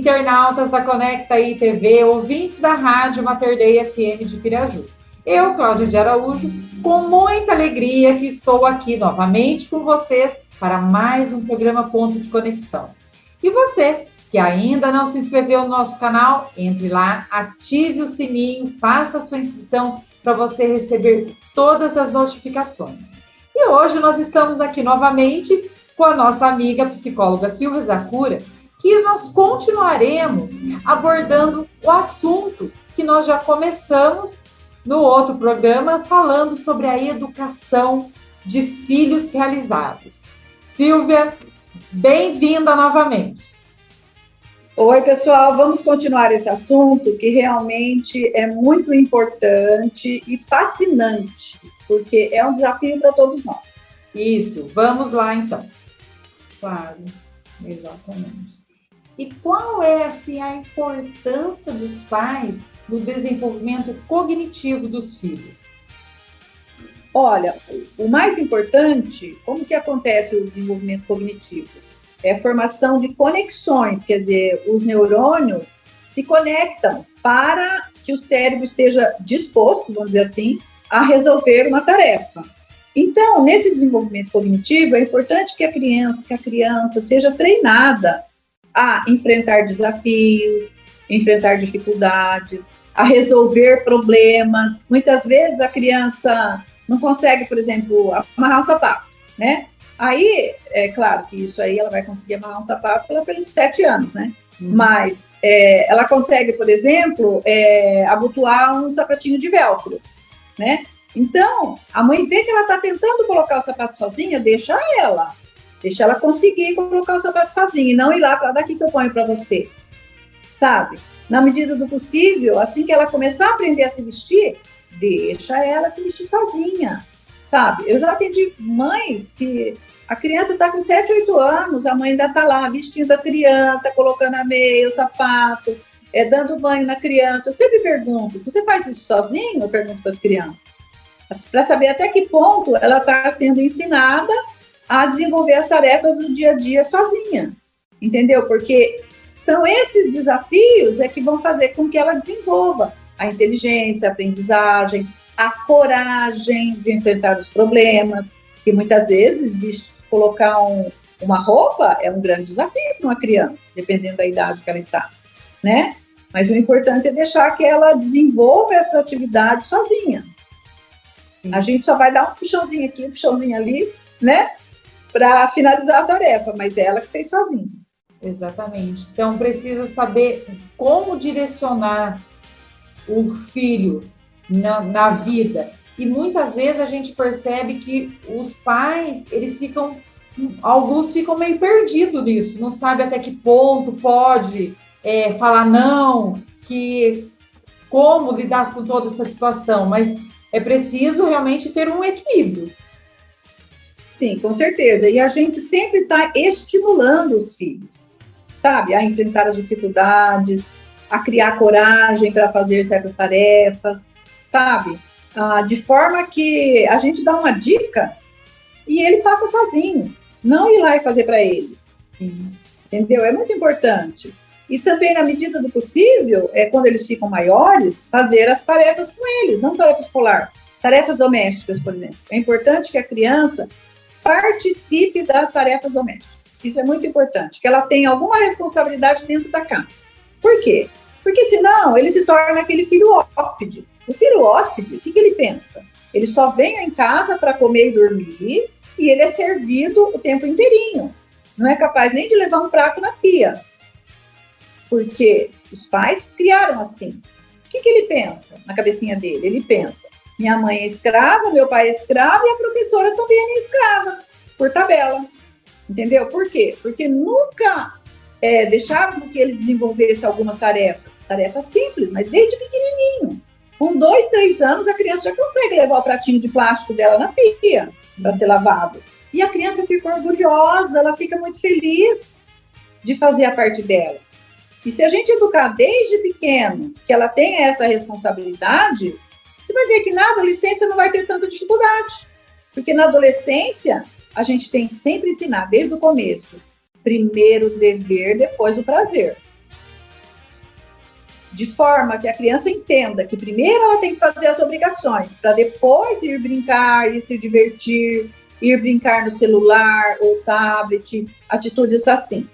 internautas da Conecta Aí TV, ouvintes da Rádio Mater Dei FM de Piraju. Eu, Cláudia de Araújo, com muita alegria que estou aqui novamente com vocês para mais um programa Ponto de Conexão. E você, que ainda não se inscreveu no nosso canal, entre lá, ative o sininho, faça a sua inscrição para você receber todas as notificações. E hoje nós estamos aqui novamente com a nossa amiga psicóloga Silvia Zacura, que nós continuaremos abordando o assunto que nós já começamos no outro programa, falando sobre a educação de filhos realizados. Silvia, bem-vinda novamente. Oi, pessoal, vamos continuar esse assunto que realmente é muito importante e fascinante, porque é um desafio para todos nós. Isso, vamos lá então. Claro, exatamente. E qual é assim, a importância dos pais no desenvolvimento cognitivo dos filhos? Olha, o mais importante, como que acontece o desenvolvimento cognitivo? É a formação de conexões, quer dizer, os neurônios se conectam para que o cérebro esteja disposto, vamos dizer assim, a resolver uma tarefa. Então, nesse desenvolvimento cognitivo, é importante que a criança seja treinada a enfrentar desafios, enfrentar dificuldades, a resolver problemas. Muitas vezes a criança não consegue, por exemplo, amarrar um sapato, né? Aí, é claro que isso aí ela vai conseguir amarrar um sapato pelos 7 anos, né? Mas ela consegue, por exemplo, abotoar um sapatinho de velcro, né? Então, a mãe vê que ela está tentando colocar o sapato sozinha, deixa ela conseguir colocar o sapato sozinha e não ir lá para daqui que eu ponho para você, sabe? Na medida do possível, assim que ela começar a aprender a se vestir, deixa ela se vestir sozinha, sabe? Eu já atendi mães que a criança está com 7, 8 anos, a mãe ainda está lá vestindo a criança, colocando a meia, o sapato, dando banho na criança. Eu sempre pergunto, você faz isso sozinho? Eu pergunto para as crianças. Para saber até que ponto ela está sendo ensinada a desenvolver as tarefas do dia a dia sozinha, entendeu? Porque são esses desafios que vão fazer com que ela desenvolva a inteligência, a aprendizagem, a coragem de enfrentar os problemas, que muitas vezes colocar uma roupa é um grande desafio para uma criança, dependendo da idade que ela está, né? Mas o importante é deixar que ela desenvolva essa atividade sozinha. A gente só vai dar um puxãozinho aqui, um puxãozinho ali, né? Para finalizar a tarefa, mas é ela que fez sozinha. Exatamente. Então, precisa saber como direcionar o filho na vida. E muitas vezes a gente percebe que os pais, alguns ficam meio perdidos nisso, não sabem até que ponto pode falar não, como lidar com toda essa situação, mas é preciso realmente ter um equilíbrio. Sim, com certeza. E a gente sempre está estimulando os filhos, sabe? A enfrentar as dificuldades, a criar coragem para fazer certas tarefas, sabe? De forma que a gente dá uma dica e ele faça sozinho, não ir lá e fazer para ele. Sim. Entendeu? É muito importante. E também, na medida do possível, quando eles ficam maiores, fazer as tarefas com eles, não tarefa escolar, tarefas domésticas, por exemplo. É importante que a criança participe das tarefas domésticas. Isso é muito importante, que ela tenha alguma responsabilidade dentro da casa. Por quê? Porque senão ele se torna aquele filho hóspede. O filho hóspede, o que ele pensa? Ele só vem em casa para comer e dormir e ele é servido o tempo inteirinho. Não é capaz nem de levar um prato na pia. Porque os pais criaram assim. O que ele pensa na cabecinha dele? Ele pensa, minha mãe é escrava, meu pai é escravo e a professora também é escrava, por tabela. Entendeu? Por quê? Porque nunca deixaram que ele desenvolvesse algumas tarefas simples, mas desde pequenininho. Com 2, 3 anos, a criança já consegue levar o pratinho de plástico dela na pia para ser lavado. E a criança fica orgulhosa, ela fica muito feliz de fazer a parte dela. E se a gente educar desde pequeno que ela tenha essa responsabilidade, você vai ver que na adolescência não vai ter tanta dificuldade. Porque na adolescência, a gente tem que sempre ensinar, desde o começo, primeiro o dever, depois o prazer. de forma que a criança entenda que primeiro ela tem que fazer as obrigações, para depois ir brincar, ir se divertir, ir brincar no celular ou tablet, atitudes assim.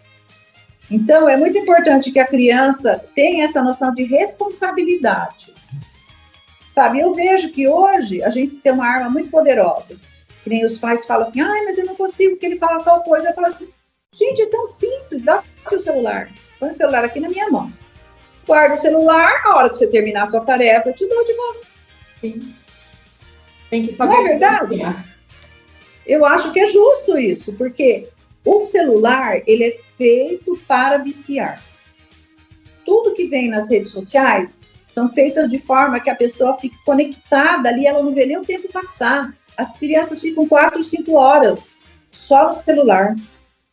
Então, é muito importante que a criança tenha essa noção de responsabilidade. Sabe, eu vejo que hoje a gente tem uma arma muito poderosa, que nem os pais falam assim, ai, mas eu não consigo, que ele fala tal coisa. Eu falo assim, gente, é tão simples, dá aqui o celular, põe o celular aqui na minha mão. Guarda o celular, a hora que você terminar a sua tarefa, eu te dou de volta. Sim. Tem que saber. Não é verdade? Eu acho que é justo isso, porque o celular, ele é feito para viciar. Tudo que vem nas redes sociais são feitas de forma que a pessoa fique conectada ali, ela não vê nem o tempo passar. As crianças ficam 4, 5 horas só no celular.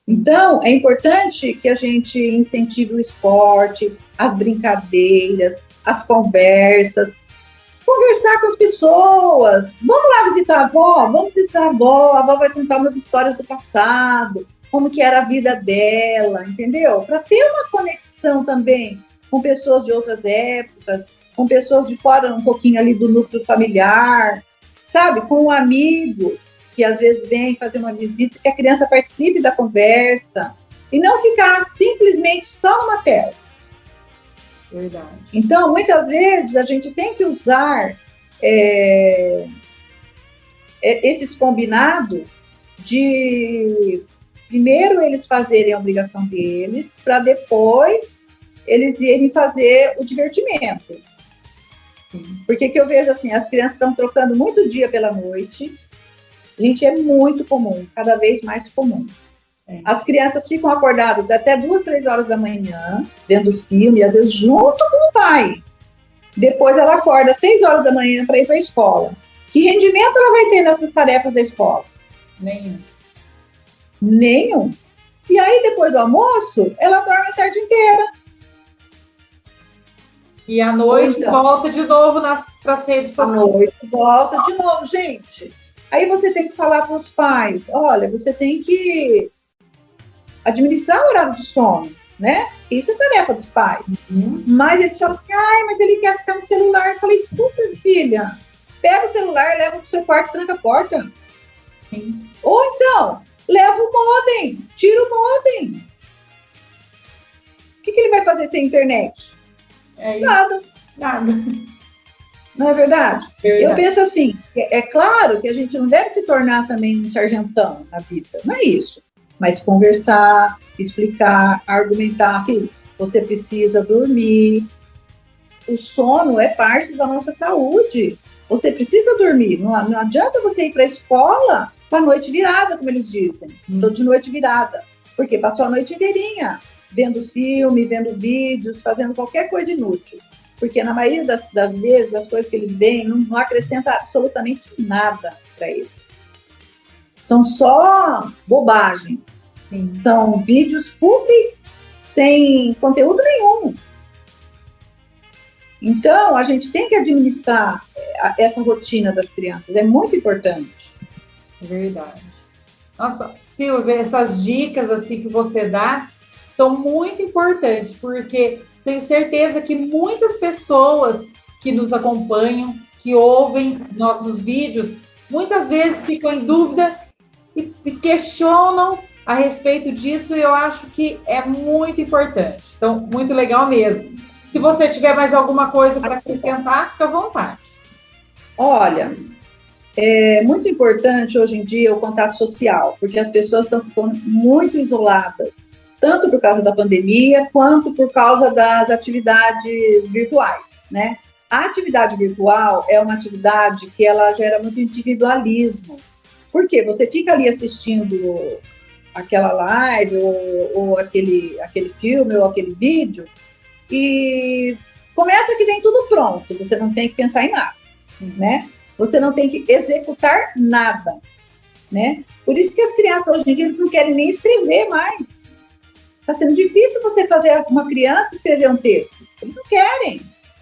Então, é importante que a gente incentive o esporte, as brincadeiras, as conversas, conversar com as pessoas. Vamos lá visitar a avó? Vamos visitar a avó vai contar umas histórias do passado, como que era a vida dela, entendeu? Para ter uma conexão também com pessoas de outras épocas, com pessoas de fora um pouquinho ali do núcleo familiar, sabe? Com amigos que às vezes vêm fazer uma visita, que a criança participe da conversa e não ficar simplesmente só numa tela. Verdade. Então, muitas vezes, a gente tem que usar esses combinados de, primeiro, eles fazerem a obrigação deles, para depois eles irem fazer o divertimento. Sim. Porque que eu vejo assim, as crianças estão trocando muito dia pela noite. Gente, é muito comum, cada vez mais comum. As crianças ficam acordadas até 2, 3 horas da manhã, vendo filme, às vezes junto com o pai. Depois ela acorda às 6 horas da manhã para ir para a escola. Que rendimento ela vai ter nessas tarefas da escola? Nenhum. E aí, depois do almoço, ela dorme a tarde inteira. E à noite volta de novo para as redes sociais. À noite volta de novo, gente. Aí você tem que falar para os pais, olha, você tem que administrar o horário de sono, né? Isso é tarefa dos pais. Uhum. Mas eles falam assim, ai, mas ele quer ficar no celular. Eu falei, escuta, filha, pega o celular, leva pro seu quarto e tranca a porta. Sim. Ou então, leva o modem, tira o modem. O que ele vai fazer sem internet? Nada. Não é verdade? Eu penso assim, é claro que a gente não deve se tornar também um sargentão na vida, não é isso. Mas conversar, explicar, argumentar, filho, você precisa dormir. O sono é parte da nossa saúde. Você precisa dormir. Não adianta você ir para a escola com a noite virada, como eles dizem. Estou de noite virada. Porque passou a noite inteirinha vendo filme, vendo vídeos, fazendo qualquer coisa inútil. Porque na maioria das vezes, as coisas que eles veem não acrescenta absolutamente nada para eles. São só bobagens. Sim. São vídeos fúteis, sem conteúdo nenhum. Então, a gente tem que administrar essa rotina das crianças. É muito importante. Verdade. Nossa, Silvia, essas dicas assim que você dá são muito importantes, porque tenho certeza que muitas pessoas que nos acompanham, que ouvem nossos vídeos, muitas vezes ficam em dúvida e questionam a respeito disso, e eu acho que é muito importante. Então, muito legal mesmo. Se você tiver mais alguma coisa para acrescentar, fica à vontade. Olha, é muito importante hoje em dia o contato social, porque as pessoas estão ficando muito isoladas, tanto por causa da pandemia, quanto por causa das atividades virtuais, né? A atividade virtual é uma atividade que ela gera muito individualismo. Por quê? Você fica ali assistindo aquela live, ou aquele filme, ou aquele vídeo, e começa que vem tudo pronto, você não tem que pensar em nada, né? Você não tem que executar nada, né? Por isso que as crianças hoje em dia eles não querem nem escrever mais. Está sendo difícil você fazer uma criança escrever um texto. Eles não querem,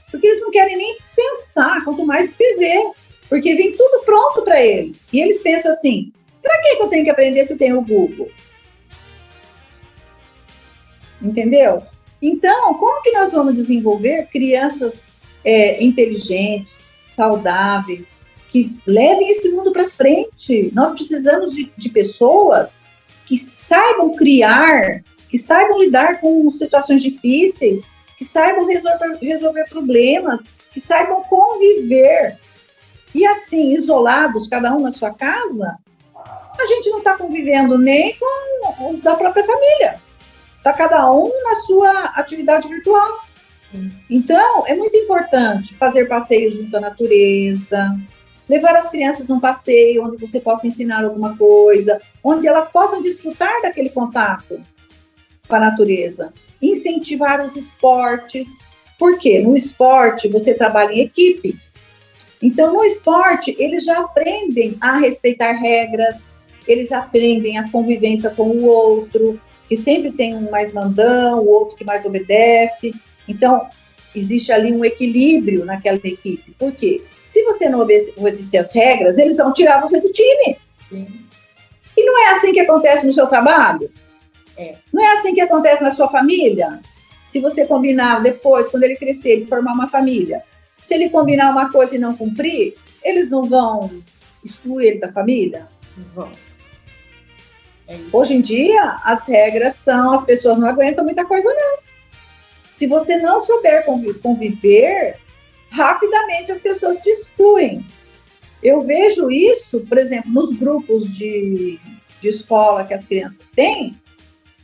porque eles não querem nem pensar, quanto mais escrever, porque vem tudo pronto para eles. E eles pensam assim, para que eu tenho que aprender se tem o Google? Entendeu? Então, como que nós vamos desenvolver crianças inteligentes, saudáveis, que levem esse mundo para frente? Nós precisamos de pessoas que saibam criar, que saibam lidar com situações difíceis, que saibam resolver problemas, que saibam conviver. E assim, isolados, cada um na sua casa, a gente não está convivendo nem com os da própria família. Está cada um na sua atividade virtual. Então, é muito importante fazer passeios junto à natureza, levar as crianças num passeio onde você possa ensinar alguma coisa, onde elas possam desfrutar daquele contato com a natureza. Incentivar os esportes. Por quê? No esporte, você trabalha em equipe. Então, no esporte, eles já aprendem a respeitar regras, eles aprendem a convivência com o outro, que sempre tem um mais mandão, o outro que mais obedece. Então, existe ali um equilíbrio naquela equipe. Por quê? Se você não obedecer as regras, eles vão tirar você do time. Sim. E não é assim que acontece no seu trabalho? Não é assim que acontece na sua família? Se você combinar depois, quando ele crescer, ele formar uma família, se ele combinar uma coisa e não cumprir, eles não vão excluir ele da família? Vão. Hoje em dia, as regras são, as pessoas não aguentam muita coisa, não. Se você não souber conviver, rapidamente as pessoas te excluem. Eu vejo isso, por exemplo, nos grupos de escola que as crianças têm.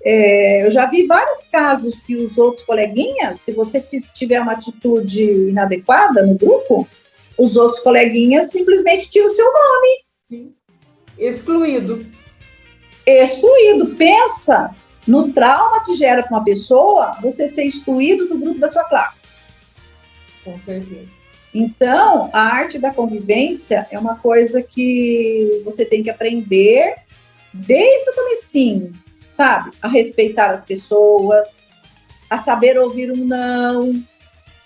Eu já vi vários casos que os outros coleguinhas, se você tiver uma atitude inadequada no grupo, os outros coleguinhas simplesmente tiram o seu nome. Sim. Excluído. Pensa no trauma que gera para uma pessoa você ser excluído do grupo da sua classe. Com certeza. Então, a arte da convivência é uma coisa que você tem que aprender desde o comecinho, sabe? A respeitar as pessoas, a saber ouvir um não,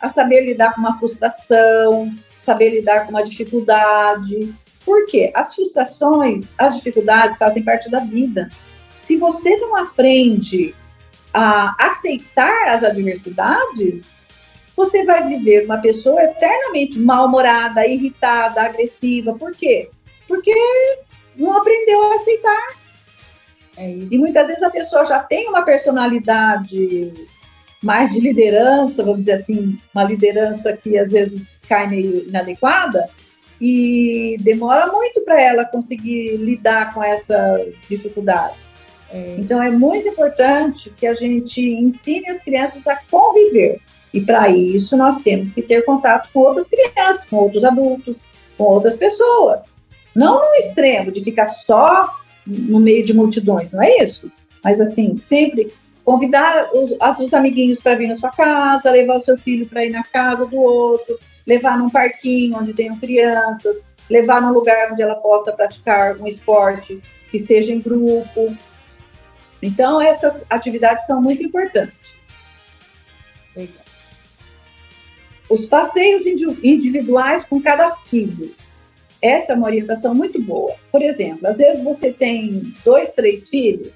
a saber lidar com uma frustração, saber lidar com uma dificuldade. Por quê? As frustrações, as dificuldades fazem parte da vida. Se você não aprende a aceitar as adversidades, você vai viver uma pessoa eternamente mal-humorada, irritada, agressiva. Por quê? Porque não aprendeu a aceitar. E muitas vezes a pessoa já tem uma personalidade mais de liderança, vamos dizer assim, uma liderança que às vezes cai meio inadequada, e demora muito para ela conseguir lidar com essas dificuldades. Então, é muito importante que a gente ensine as crianças a conviver. E, para isso, nós temos que ter contato com outras crianças, com outros adultos, com outras pessoas. Não no extremo de ficar só no meio de multidões, não é isso? Mas, assim, sempre convidar os amiguinhos para vir na sua casa, levar o seu filho para ir na casa do outro, levar num parquinho onde tenham crianças, levar num lugar onde ela possa praticar um esporte que seja em grupo. Então, essas atividades são muito importantes. Legal. Os passeios individuais com cada filho. Essa é uma orientação muito boa. Por exemplo, às vezes você tem 2, 3 filhos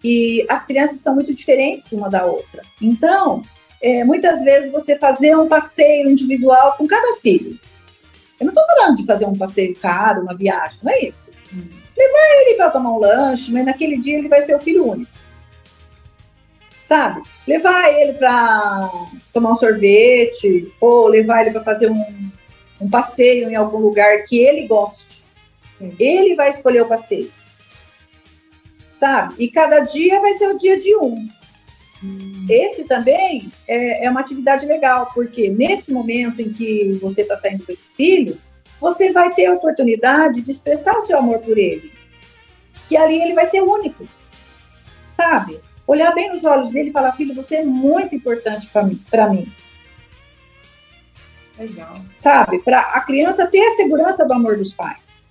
e as crianças são muito diferentes uma da outra. Então, muitas vezes você fazer um passeio individual com cada filho. Eu não estou falando de fazer um passeio caro, uma viagem, não é isso. Levar ele para tomar um lanche, mas naquele dia ele vai ser o filho único. Sabe? Levar ele para tomar um sorvete, ou levar ele para fazer um passeio em algum lugar que ele goste. Ele vai escolher o passeio. Sabe? E cada dia vai ser o dia de um. Esse também é uma atividade legal, porque nesse momento em que você está saindo com esse filho, você vai ter a oportunidade de expressar o seu amor por ele. Que ali ele vai ser único. Sabe? Olhar bem nos olhos dele e falar, filho, você é muito importante para mim. Legal. Sabe? Para a criança ter a segurança do amor dos pais.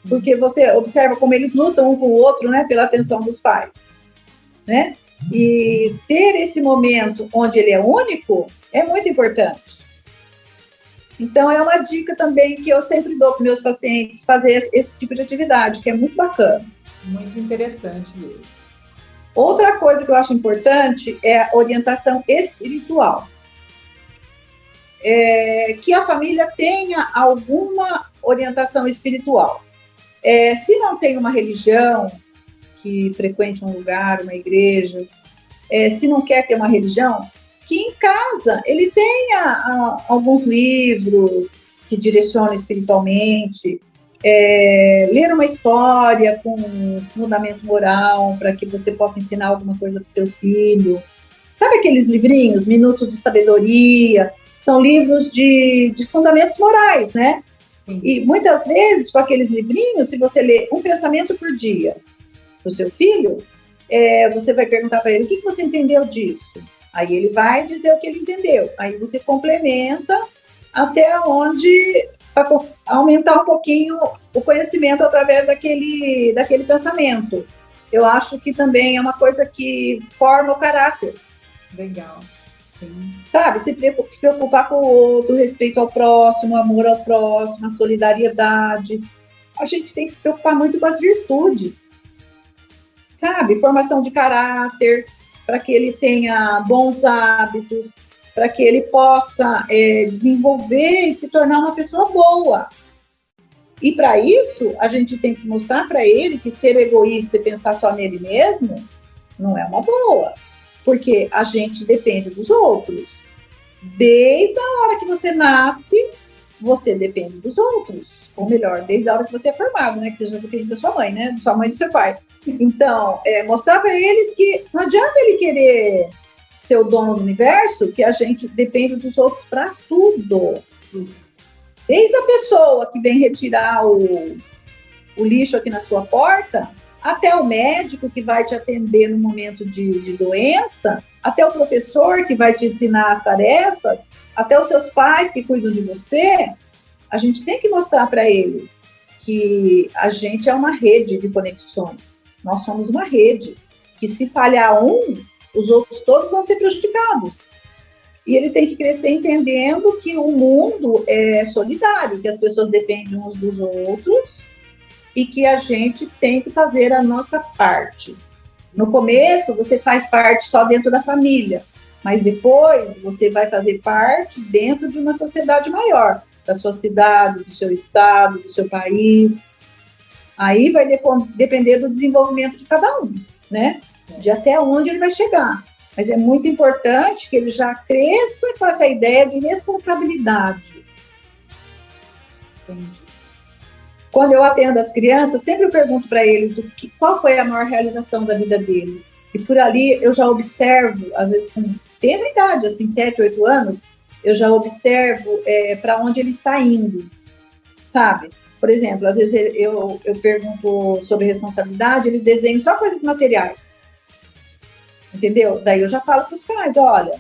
Porque você observa como eles lutam um com o outro, né, pela atenção dos pais. Né? E ter esse momento onde ele é único é muito importante. Então, é uma dica também que eu sempre dou para meus pacientes, fazer esse tipo de atividade, que é muito bacana. Muito interessante mesmo. Outra coisa que eu acho importante é a orientação espiritual. Que a família tenha alguma orientação espiritual. Se não tem uma religião, que frequente um lugar, uma igreja, se não quer ter uma religião, que em casa ele tenha alguns livros que direcionam espiritualmente, ler uma história com fundamento moral, para que você possa ensinar alguma coisa para o seu filho. Sabe aqueles livrinhos, Minutos de Sabedoria? São livros de fundamentos morais, né? Sim. E muitas vezes, com aqueles livrinhos, se você lê um pensamento por dia para o seu filho, você vai perguntar para ele, o que você entendeu disso? Aí ele vai dizer o que ele entendeu. Aí você complementa até onde, para aumentar um pouquinho o conhecimento através daquele pensamento. Eu acho que também é uma coisa que forma o caráter. Legal. Sim. Sabe, se preocupar com o outro, respeito ao próximo, amor ao próximo, a solidariedade. A gente tem que se preocupar muito com as virtudes. Sabe, formação de caráter, para que ele tenha bons hábitos, para que ele possa desenvolver e se tornar uma pessoa boa. E para isso, a gente tem que mostrar para ele que ser egoísta e pensar só nele mesmo não é uma boa, porque a gente depende dos outros. Desde a hora que você nasce, você depende dos outros. Ou melhor, desde a hora que você é formado, né? Que você já depende da sua mãe, né? Da sua mãe e do seu pai. Então, mostrar para eles que não adianta ele querer ser o dono do universo, que a gente depende dos outros para tudo. Desde a pessoa que vem retirar o lixo aqui na sua porta, até o médico que vai te atender no momento de doença, até o professor que vai te ensinar as tarefas, até os seus pais que cuidam de você. A gente tem que mostrar para ele que a gente é uma rede de conexões. Nós somos uma rede, que se falhar um, os outros todos vão ser prejudicados. E ele tem que crescer entendendo que o mundo é solidário, que as pessoas dependem uns dos outros e que a gente tem que fazer a nossa parte. No começo, você faz parte só dentro da família, mas depois você vai fazer parte dentro de uma sociedade maior, da sua cidade, do seu estado, do seu país. Aí vai depender do desenvolvimento de cada um, né? De até onde ele vai chegar. Mas é muito importante que ele já cresça com essa ideia de responsabilidade. Entendi. Quando eu atendo as crianças, sempre eu pergunto para eles qual foi a maior realização da vida dele. E por ali eu já observo, às vezes com tenra idade, assim, 7, 8 anos, eu já observo para onde ele está indo, sabe? Por exemplo, às vezes eu pergunto sobre responsabilidade, eles desenham só coisas materiais, entendeu? Daí eu já falo para os pais, olha,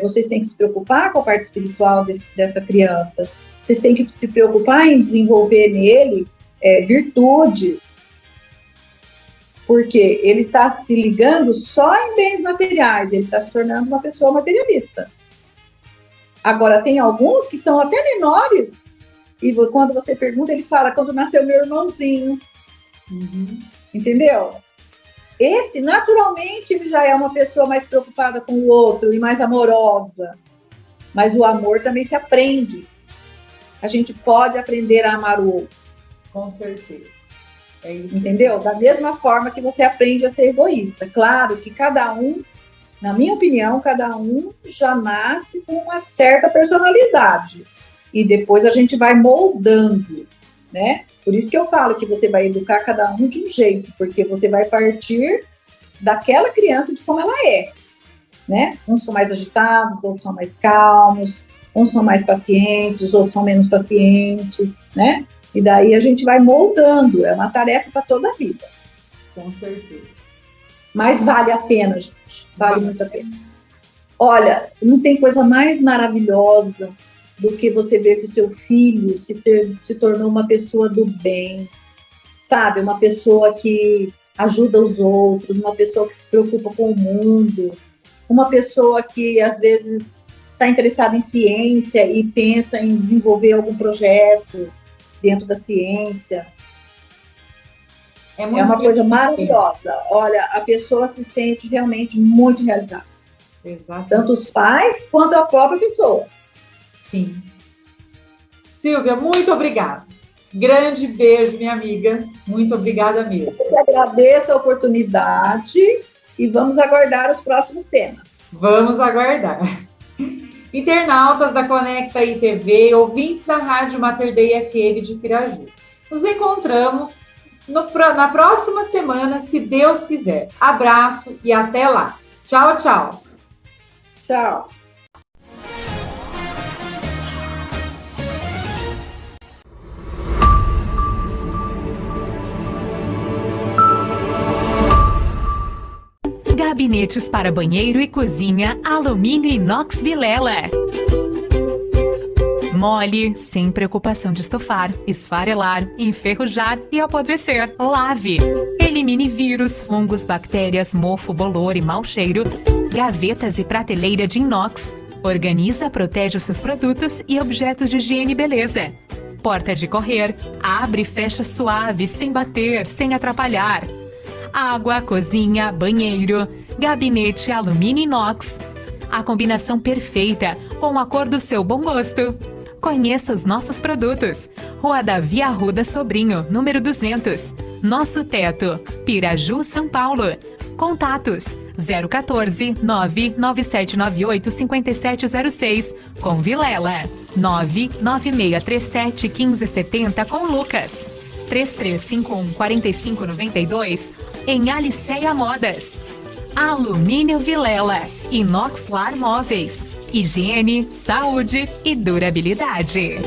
vocês têm que se preocupar com a parte espiritual dessa criança, vocês têm que se preocupar em desenvolver nele virtudes, porque ele está se ligando só em bens materiais, ele está se tornando uma pessoa materialista. Agora, tem alguns que são até menores, e quando você pergunta, ele fala, quando nasceu meu irmãozinho. Uhum. Entendeu? Esse, naturalmente, ele já é uma pessoa mais preocupada com o outro e mais amorosa. Mas o amor também se aprende. A gente pode aprender a amar o outro. Com certeza. É isso. Entendeu? Da mesma forma que você aprende a ser egoísta. Claro que cada um, na minha opinião, cada um já nasce com uma certa personalidade. E depois a gente vai moldando, né? Por isso que eu falo que você vai educar cada um de um jeito, porque você vai partir daquela criança de como ela é, né? Uns são mais agitados, outros são mais calmos, uns são mais pacientes, outros são menos pacientes, né? E daí a gente vai moldando, é uma tarefa para toda a vida. Com certeza. Mas vale a pena, gente, vale muito a pena. Olha, não tem coisa mais maravilhosa do que você ver que o seu filho se tornou uma pessoa do bem, sabe? Uma pessoa que ajuda os outros, uma pessoa que se preocupa com o mundo, uma pessoa que, às vezes, está interessada em ciência e pensa em desenvolver algum projeto dentro da ciência. É uma coisa maravilhosa. Olha, a pessoa se sente realmente muito realizada. Exatamente. Tanto os pais quanto a própria pessoa. Sim. Silvia, muito obrigada. Grande beijo, minha amiga. Muito obrigada mesmo. Eu agradeço a oportunidade e vamos aguardar os próximos temas. Vamos aguardar. Internautas da Conecta ITV, ouvintes da Rádio Mater Dei FM de Piraju. Nos encontramos na próxima semana, se Deus quiser. Abraço e até lá. Tchau, tchau. Tchau. Gabinetes para banheiro e cozinha, alumínio inox Vilela. Mole, sem preocupação de estofar, esfarelar, enferrujar e apodrecer. Lave. Elimine vírus, fungos, bactérias, mofo, bolor e mau cheiro. Gavetas e prateleira de inox. Organiza, protege os seus produtos e objetos de higiene e beleza. Porta de correr. Abre e fecha suave, sem bater, sem atrapalhar. Água, cozinha, banheiro, gabinete alumínio inox. A combinação perfeita com a cor do seu bom gosto. Conheça os nossos produtos. Rua Davi Arruda Sobrinho, número 200. Nosso Teto, Piraju, São Paulo. Contatos 014 99798 5706 com Vilela. 99637 1570 com Lucas. 3351 4592 em Aliceia Modas. Alumínio Vilela, Inoxlar Móveis, higiene, saúde e durabilidade.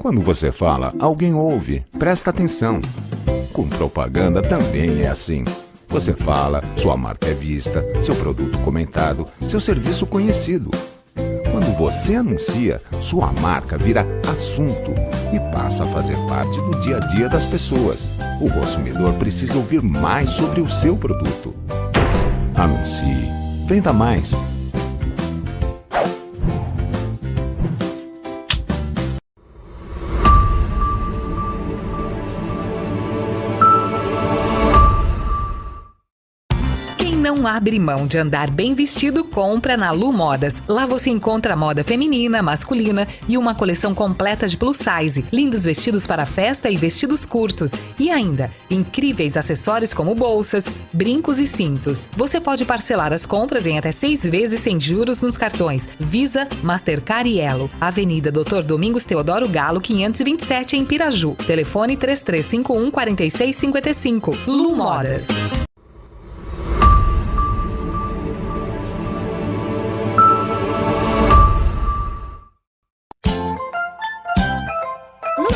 Quando você fala, alguém ouve, presta atenção. Com propaganda também é assim. Você fala, sua marca é vista, seu produto comentado, seu serviço conhecido. Quando você anuncia, sua marca vira assunto e passa a fazer parte do dia a dia das pessoas. O consumidor precisa ouvir mais sobre o seu produto. Anuncie. Venda mais. Não abre mão de andar bem vestido, compra na Lu Modas. Lá você encontra moda feminina, masculina e uma coleção completa de plus size, lindos vestidos para festa e vestidos curtos. E ainda, incríveis acessórios como bolsas, brincos e cintos. Você pode parcelar as compras em até 6 vezes sem juros nos cartões Visa, Mastercard e Elo. Avenida Dr. Domingos Teodoro Galo, 527 em Piraju. Telefone 3351 4655. Lu Modas.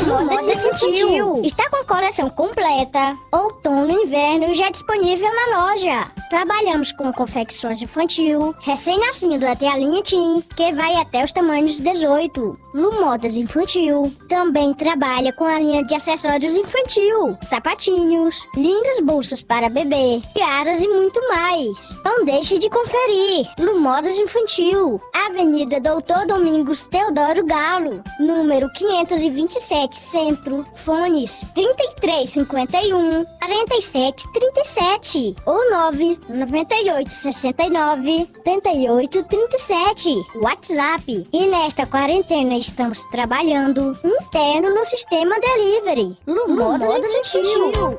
Modas Infantil. Está com a coleção completa, outono e inverno já disponível na loja. Trabalhamos com confecções infantil, recém-nascido até a linha Teen, que vai até os tamanhos 18. Lu Modas Infantil também trabalha com a linha de acessórios infantil, sapatinhos, lindas bolsas para bebê, tiaras e muito mais. Não deixe de conferir. Lu Modas Infantil, Avenida Doutor Domingos Teodoro Galo, número 527 47 Centro, fones 3351 4737 ou 998 69 38 37. WhatsApp. E nesta quarentena estamos trabalhando interno no sistema delivery, no modo gentil.